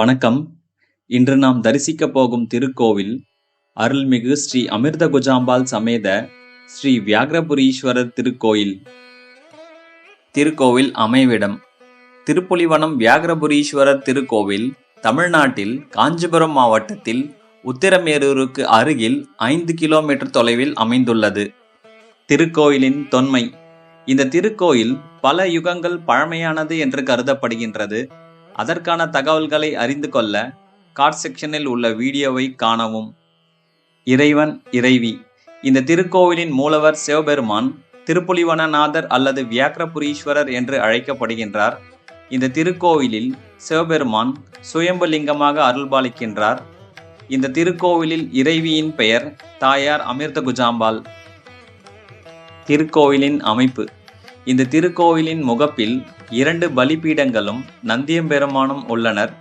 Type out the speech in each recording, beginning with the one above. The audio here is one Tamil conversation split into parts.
வணக்கம். இன்று நாம் தரிசிக்கப் போகும் திருக்கோவில் அருள்மிகு ஸ்ரீ அமிர்த குஜாம்பாள் சமேத ஸ்ரீ வியாக்ரபுரீஸ்வரர் திருக்கோயில். திருக்கோவில் அமைவிடம் திருப்புலிவனம் வியாக்ரபுரீஸ்வரர் திருக்கோவில் தமிழ்நாட்டில் காஞ்சிபுரம் மாவட்டத்தில் உத்திரமேரூருக்கு அருகில் 5 கிலோமீட்டர் தொலைவில் அமைந்துள்ளது. திருக்கோயிலின் தொன்மை. இந்த திருக்கோயில் பல யுகங்கள் பழமையானது என்று கருதப்படுகின்றது. அதற்கான தகவல்களை அறிந்து கொள்ள கார்ட் செக்ஷனில் உள்ள வீடியோவை காணவும். இறைவன் இறைவி. இந்த திருக்கோவிலின் மூலவர் சிவபெருமான் திருப்புலிவனநாதர் அல்லது வியாக்ரபுரீஸ்வரர் என்று அழைக்கப்படுகின்றார். இந்த திருக்கோவிலில் சிவபெருமான் சுயம்புலிங்கமாக அருள்பாலிக்கின்றார். இந்த திருக்கோவிலில் இறைவியின் பெயர் தாயார் அமிர்த குஜாம்பாள். திருக்கோவிலின் அமைப்பு. இந்த திருக்கோவிலின் முகப்பில் 2 பலிபீடங்களும் நந்தியம்பெருமானும் உள்ளனர்.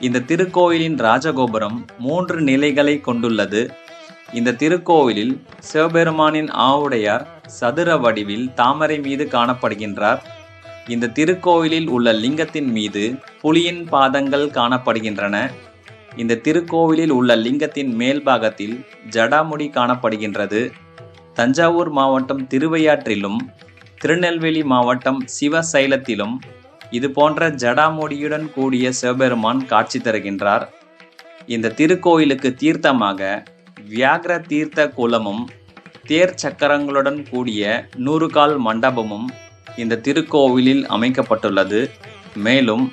இந்த திருக்கோவிலின் ராஜகோபுரம் 3 நிலைகளை கொண்டுள்ளது. இந்த திருக்கோவிலில் சிவபெருமானின் ஆவுடையார் சதுர வடிவில் தாமரை மீது காணப்படுகின்றார். இந்த திருக்கோவிலில் உள்ள லிங்கத்தின் மீது புலியின் பாதங்கள் காணப்படுகின்றன. இந்த திருக்கோவிலில் உள்ள லிங்கத்தின் மேல் பாகத்தில் ஜடாமுடி காணப்படுகின்றது. தஞ்சாவூர் மாவட்டம் திருவையாற்றிலும் திருநெல்வேலி மாவட்டம் சிவசைலத்திலும் இது போன்ற ஜடாமுடியுடன் கூடிய சிவபெருமான் காட்சி தருகின்றார். இந்த திருக்கோயிலுக்கு தீர்த்தமாக வியாக்ர தீர்த்த குளமும் தேர் சக்கரங்களுடன் கூடிய 100 கால் மண்டபமும் இந்த திருக்கோவிலில் அமைக்கப்பட்டுள்ளது. மேலும்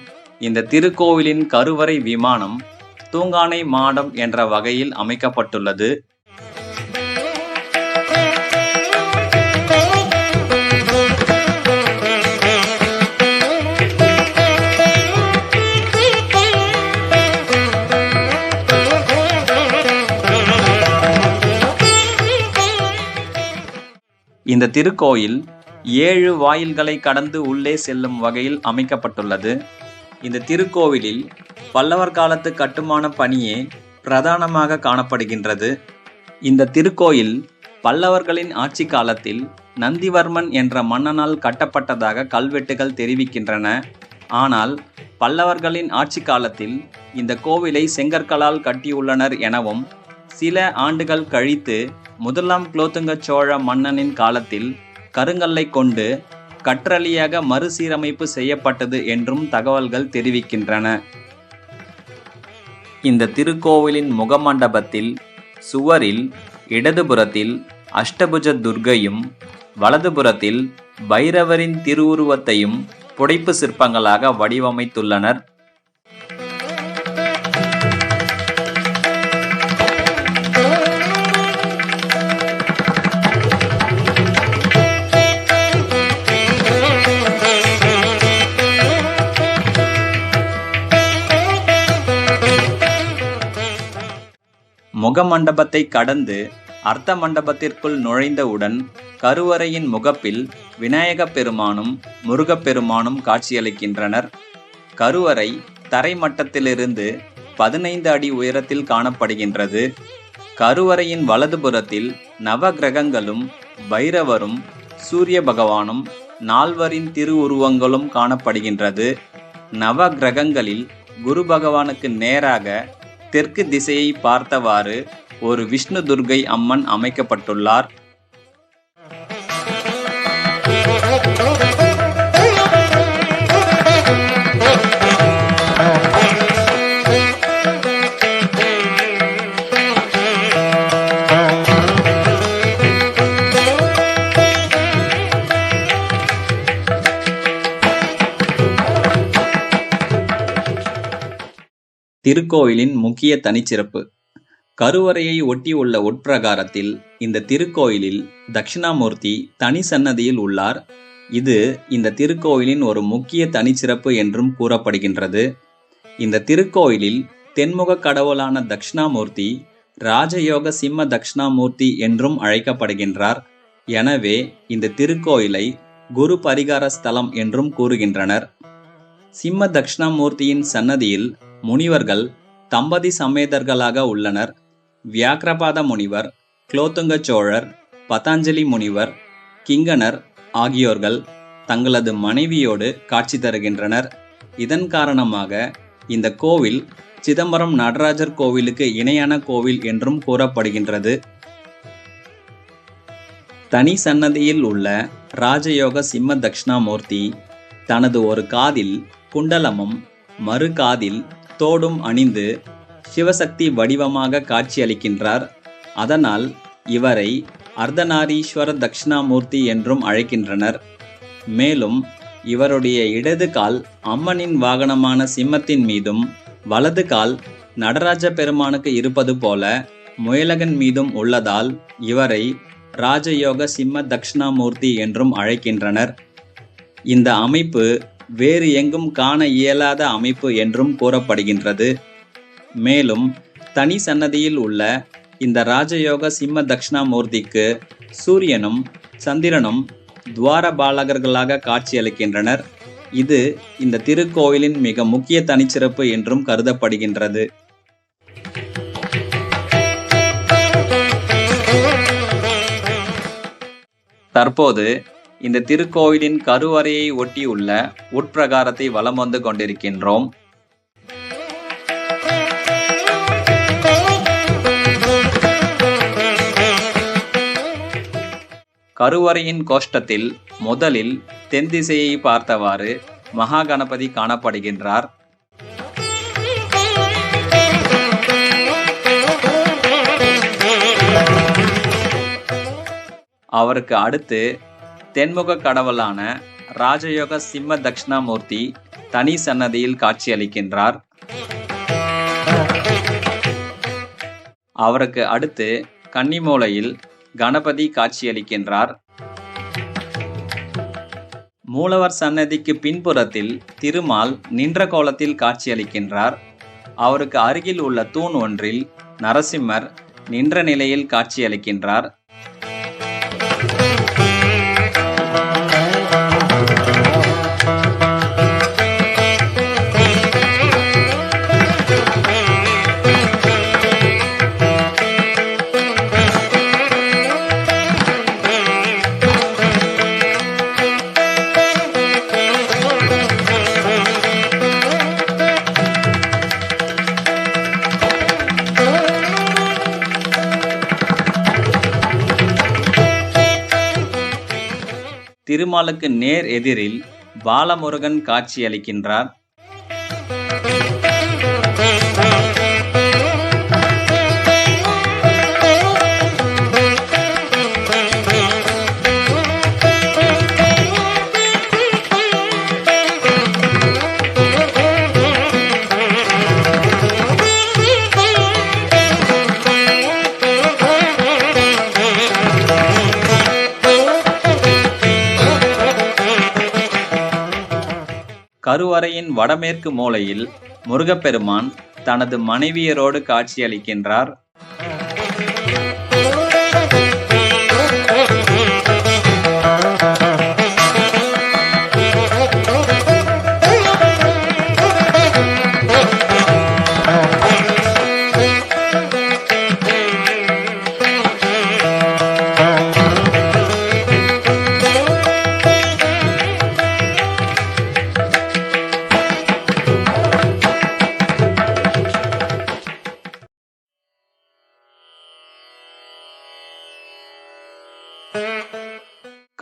இந்த திருக்கோவிலின் கருவறை விமானம் தூங்கானை மாடம் என்ற வகையில் அமைக்கப்பட்டுள்ளது. இந்த திருக்கோயில் 7 வாயில்களை கடந்து உள்ளே செல்லும் வகையில் அமைக்கப்பட்டுள்ளது. இந்த திருக்கோவிலில் பல்லவர் காலத்து கட்டுமான பணியே பிரதானமாக காணப்படுகின்றது. இந்த திருக்கோயில் பல்லவர்களின் ஆட்சி காலத்தில் நந்திவர்மன் என்ற மன்னனால் கட்டப்பட்டதாக கல்வெட்டுகள் தெரிவிக்கின்றன. ஆனால் பல்லவர்களின் ஆட்சி காலத்தில் இந்த கோவிலை செங்கற்களால் கட்டியுள்ளனர் எனவும், சில ஆண்டுகள் கழித்து 1ஆம் குலோத்துங்க சோழ மன்னனின் காலத்தில் கருங்கல்லை கொண்டு கற்றளியாக மறுசீரமைப்பு செய்யப்பட்டது என்றும் தகவல்கள் தெரிவிக்கின்றன. இந்த திருக்கோவிலின் முகமண்டபத்தில் சுவரில் இடதுபுறத்தில் அஷ்டபுஜ துர்க்கையும் வலதுபுறத்தில் பைரவரின் திருவுருவத்தையும் புடைப்பு சிற்பங்களாக வடிவமைத்துள்ளனர். முகமண்டபத்தை கடந்து அர்த்த மண்டபத்திற்குள் நுழைந்தவுடன் கருவறையின் முகப்பில் விநாயகப் பெருமானும் முருகப்பெருமானும் காட்சியளிக்கின்றனர். கருவறை தரை மட்டத்திலிருந்து 15 அடி உயரத்தில் காணப்படுகின்றது. கருவறையின் வலதுபுறத்தில் நவ கிரகங்களும் பைரவரும் சூரிய பகவானும் 4வரின் திருவுருவங்களும் காணப்படுகின்றது. நவ கிரகங்களில் குரு பகவானுக்கு நேராக தெற்கு திசையை பார்த்தவாறு ஒரு விஷ்ணு துர்க்கை அம்மன் அமைக்கப்பட்டுள்ளார். திருக்கோயிலின் முக்கிய தனிச்சிறப்பு. கருவறையை ஒட்டி உள்ள உட்பிரகாரத்தில் இந்த திருக்கோயிலில் தட்சிணாமூர்த்தி தனி சன்னதியில் உள்ளார். இது இந்த திருக்கோயிலின் ஒரு முக்கிய தனிச்சிறப்பு என்றும் கூறப்படுகின்றது. இந்த திருக்கோயிலில் தென்முக கடவுளான தட்சிணாமூர்த்தி ராஜயோக சிம்ம தட்சிணாமூர்த்தி என்றும் அழைக்கப்படுகின்றார். எனவே இந்த திருக்கோயிலை குரு பரிகார ஸ்தலம் என்றும் கூறுகின்றனர். சிம்ம தட்சிணாமூர்த்தியின் சன்னதியில் முனிவர்கள் தம்பதி சமேதர்களாக உள்ளனர். வியாக்ரபாத முனிவர், குலோத்துங்க சோழர், பதாஞ்சலி முனிவர், கிங்கணர் ஆகியோர்கள் தங்களது மனைவியோடு காட்சி தருகின்றனர். இதன் காரணமாக இந்த கோவில் சிதம்பரம் நடராஜர் கோவிலுக்கு இணையான கோவில் என்றும் கூறப்படுகின்றது. தனி சன்னதியில் உள்ள ராஜயோக சிம்ம தட்சிணாமூர்த்தி தனது ஒரு காதில் குண்டலமும் மறு காதில் தோடும் அணிந்து சிவசக்தி வடிவமாக காட்சியளிக்கின்றார். அதனால் இவரை அர்த்தநாரீஸ்வர தட்சிணாமூர்த்தி என்றும் அழைக்கின்றனர். மேலும் இவருடைய இடது கால் அம்மனின் வாகனமான சிம்மத்தின் மீதும் வலது கால் நடராஜ பெருமானுக்கு இருப்பது போல முயலகன் மீதும் உள்ளதால் இவரை ராஜயோக சிம்ம தட்சிணாமூர்த்தி என்றும் அழைக்கின்றனர். இந்த அமைப்பு வேறு எங்கும் காண இயலாத அமைப்பு என்றும் கூறப்படுகின்றது. மேலும் தனி சன்னதியில் உள்ள இந்த ராஜயோக சிம்ம தட்சிணாமூர்த்திக்கு சூரியனும் சந்திரனும் துவாரபாலகர்களாக காட்சியளிக்கின்றனர். இது இந்த திருக்கோயிலின் மிக முக்கிய தனிச்சிறப்பு என்றும் கருதப்படுகின்றது. தற்போது இந்த திருக்கோயிலின் கருவறையை ஒட்டியுள்ள உட்பிரகாரத்தை வலம் வந்து கொண்டிருக்கின்றோம். கருவறையின் கோஷ்டத்தில் முதலில் தென் திசையை பார்த்தவாறு மகா கணபதி காணப்படுகின்றார். அவருக்கு அடுத்து தென்முக கடவுளான ராஜயோக சிம்ம தட்சிணாமூர்த்தி தனி சன்னதியில் காட்சியளிக்கின்றார். அவருக்கு அடுத்து கன்னிமூலையில் கணபதி காட்சியளிக்கின்றார். மூலவர் சன்னதிக்கு பின்புறத்தில் திருமால் நின்ற கோலத்தில் காட்சியளிக்கின்றார். அவருக்கு அருகில் உள்ள தூண் ஒன்றில் நரசிம்மர் நின்ற நிலையில் காட்சியளிக்கின்றார். திருமாலுக்கு நேர் எதிரில் பாலமுருகன் காட்சியளிக்கின்றார். கருவறையின் வடமேற்கு மூலையில் முருகப்பெருமான் தனது மனைவியரோடு காட்சியளிக்கின்றார்.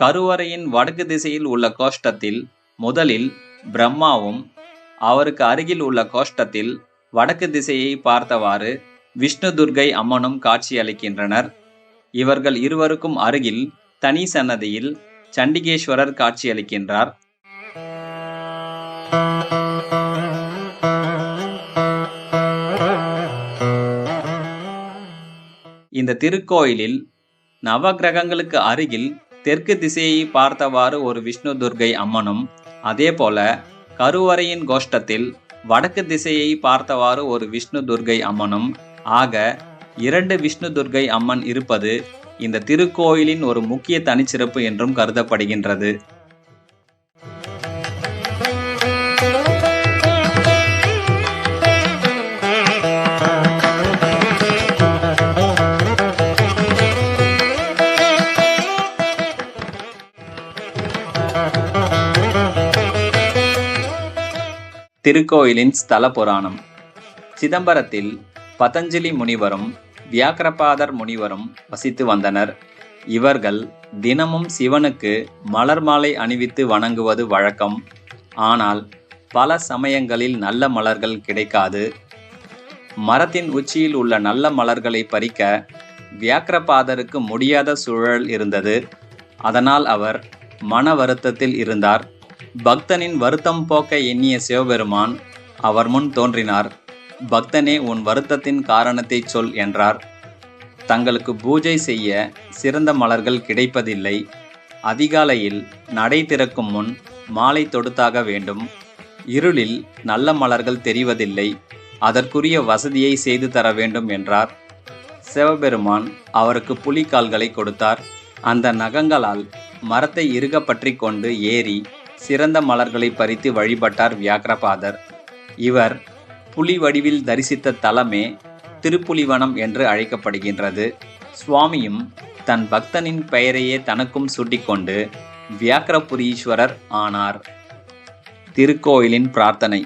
கருவறையின் வடக்கு திசையில் உள்ள கோஷ்டத்தில் முதலில் பிரம்மாவும் அவருக்கு அருகில் உள்ள கோஷ்டத்தில் வடக்கு திசையை பார்த்தவாறு விஷ்ணு துர்க்கை அம்மனும் காட்சியளிக்கின்றனர். இவர்கள் இருவருக்கும் அருகில் தனி சன்னதியில் சண்டிகேஸ்வரர் காட்சியளிக்கின்றார். இந்த திருக்கோயிலில் நவகிரகங்களுக்கு அருகில் தெற்கு திசையை பார்த்தவாறு ஒரு விஷ்ணு துர்க்கை அம்மனும், அதே போல கருவறையின் கோஷ்டத்தில் வடக்கு திசையை பார்த்தவாறு ஒரு விஷ்ணு துர்க்கை அம்மனும் ஆக 2 விஷ்ணு துர்க்கை அம்மன் இருப்பது இந்த திருக்கோயிலின் ஒரு முக்கிய தனிச்சிறப்பு என்றும் கருதப்படுகின்றது. திருக்கோயிலின் ஸ்தல புராணம். சிதம்பரத்தில் பதஞ்சலி முனிவரும் வியாக்கிரபாதர் முனிவரும் வசித்து வந்தனர். இவர்கள் தினமும் சிவனுக்கு மலர் மாலை அணிவித்து வணங்குவது வழக்கம். ஆனால் பல சமயங்களில் நல்ல மலர்கள் கிடைக்காது. மரத்தின் உச்சியில் உள்ள நல்ல மலர்களை பறிக்க வியாக்கிரபாதருக்கு முடியாத சூழல் இருந்தது. அதனால் அவர் மன வருத்தத்தில் இருந்தார். பக்தனின் வருத்தம் போக்க எண்ணிய சிவபெருமான் அவர் முன் தோன்றினார். பக்தனே, உன் வருத்தத்தின் காரணத்தை சொல் என்றார். தங்களுக்கு பூஜை செய்ய சிறந்த மலர்கள் கிடைப்பதில்லை. அதிகாலையில் நடை திறக்கும் முன் மாலை தொடுத்தாக வேண்டும். இருளில் நல்ல மலர்கள் தெரிவதில்லை. அதற்குரிய வசதியை செய்து தர வேண்டும் என்றார். சிவபெருமான் அவருக்கு புலிக்கால்களை கொடுத்தார். அந்த நகங்களால் மரத்தை இறுக பற்றி கொண்டு ஏறி சிறந்த மலர்களை பறித்து வழிபட்டார் வியாக்கிரபாதர். இவர் புலி வடிவில் தரிசித்த தலமே திருப்புலிவனம் என்று அழைக்கப்படுகின்றது. சுவாமியும் தன் பக்தனின் பெயரையே தனக்கும் சூட்டிக்கொண்டு வியாக்கிரபுரீஸ்வரர் ஆனார். திருக்கோயிலின் பிரார்த்தனை.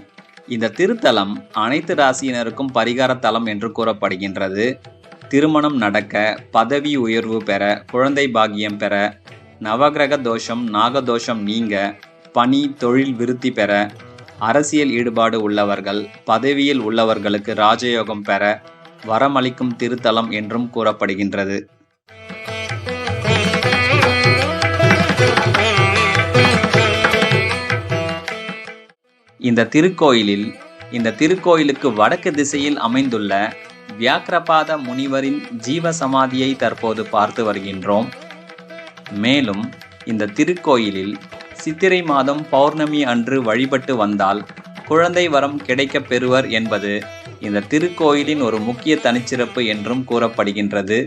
இந்த திருத்தலம் அனைத்து ராசியினருக்கும் பரிகார தலம் என்று கூறப்படுகின்றது. திருமணம் நடக்க, பதவி உயர்வு பெற, குழந்தை பாக்கியம் பெற, நவகிரக தோஷம் நாகதோஷம் நீங்க, பணி தொழில் விருத்தி பெற, அரசியல் ஈடுபாடு உள்ளவர்கள், பதவியில் உள்ளவர்களுக்கு ராஜயோகம் பெற வரமளிக்கும் திருத்தலம் என்றும் கூறப்படுகின்றது. இந்த திருக்கோயிலுக்கு வடக்கு திசையில் அமைந்துள்ள வியாக்கிரபாத முனிவரின் ஜீவ சமாதியை தற்போது பார்த்து வருகின்றோம். மேலும் இந்த திருக்கோயிலில் சித்திரை மாதம் பௌர்ணமி அன்று வழிபட்டு வந்தால் குழந்தை வரம் கிடைக்கப் பெறுவர் என்பது இந்த திருக்கோயிலின் ஒரு முக்கிய தனிச்சிறப்பு என்றும் கூறப்படுகின்றது.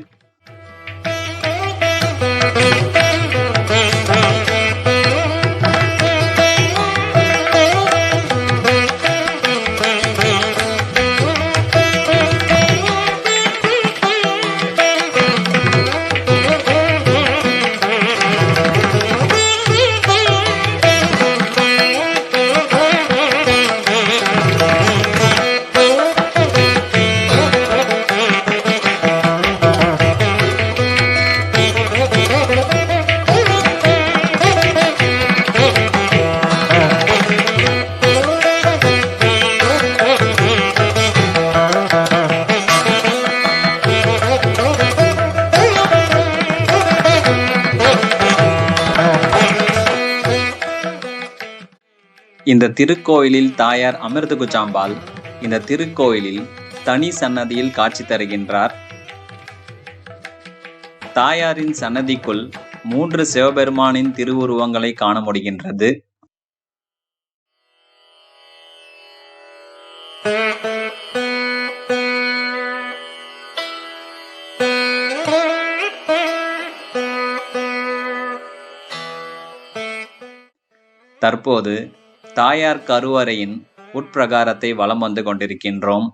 இந்த திருக்கோயிலில் தாயார் அமிர்தகுஜாம்பாள் இந்த திருக்கோயிலில் தனி சன்னதியில் காட்சி தருகின்றார். தாயாரின் சன்னதிக்குள் 3 சிவபெருமானின் திருவுருவங்களை காண முடிகின்றது. தற்போது தாயார் கருவறையின் உட்பிரகாரத்தை வலம் வந்து கொண்டிருக்கின்றோம்.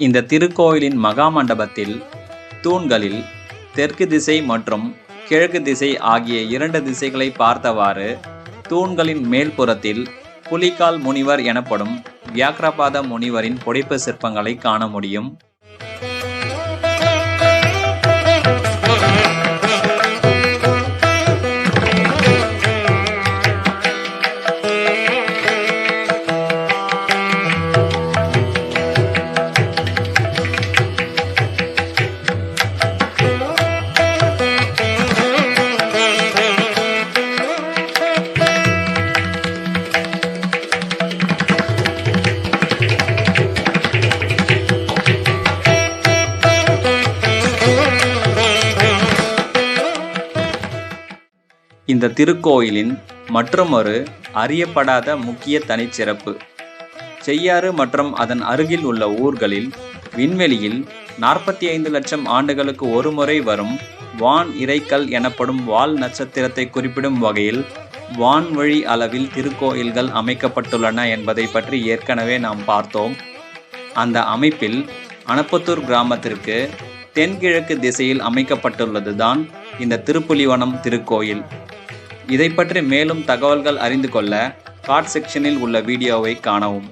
இந்த திருக்கோயிலின் மகா மண்டபத்தில் தூண்களில் தெற்கு திசை மற்றும் கிழக்கு திசை ஆகிய 2 திசைகளை பார்த்தவாறு தூண்களின் மேல்புறத்தில் புலிகால் முனிவர் எனப்படும் வியாக்கிரபாத முனிவரின் புடைப்பு சிற்பங்களை காண முடியும். இந்த திருக்கோயிலின் மற்றுமொரு அறியப்படாத முக்கிய தனிச்சிறப்பு. செய்யாறு மற்றும் அதன் அருகில் உள்ள ஊர்களில் விண்வெளியில் 45 லட்சம் ஆண்டுகளுக்கு ஒருமுறை வரும் வான் இரைக்கல் எனப்படும் வால் நட்சத்திரத்தை குறிப்பிடும் வகையில் வான்வழி அளவில் திருக்கோயில்கள் அமைக்கப்பட்டுள்ளன என்பதை பற்றி ஏற்கனவே நாம் பார்த்தோம். அந்த அமைப்பில் அனப்பத்தூர் கிராமத்திற்கு தென்கிழக்கு திசையில் அமைக்கப்பட்டுள்ளதுதான் இந்த திருப்புலிவனம் திருக்கோயில். இதை பற்றி மேலும் தகவல்கள் அறிந்து கொள்ள கார்ட் செக்ஷனில் உள்ள வீடியோவை காணவும்.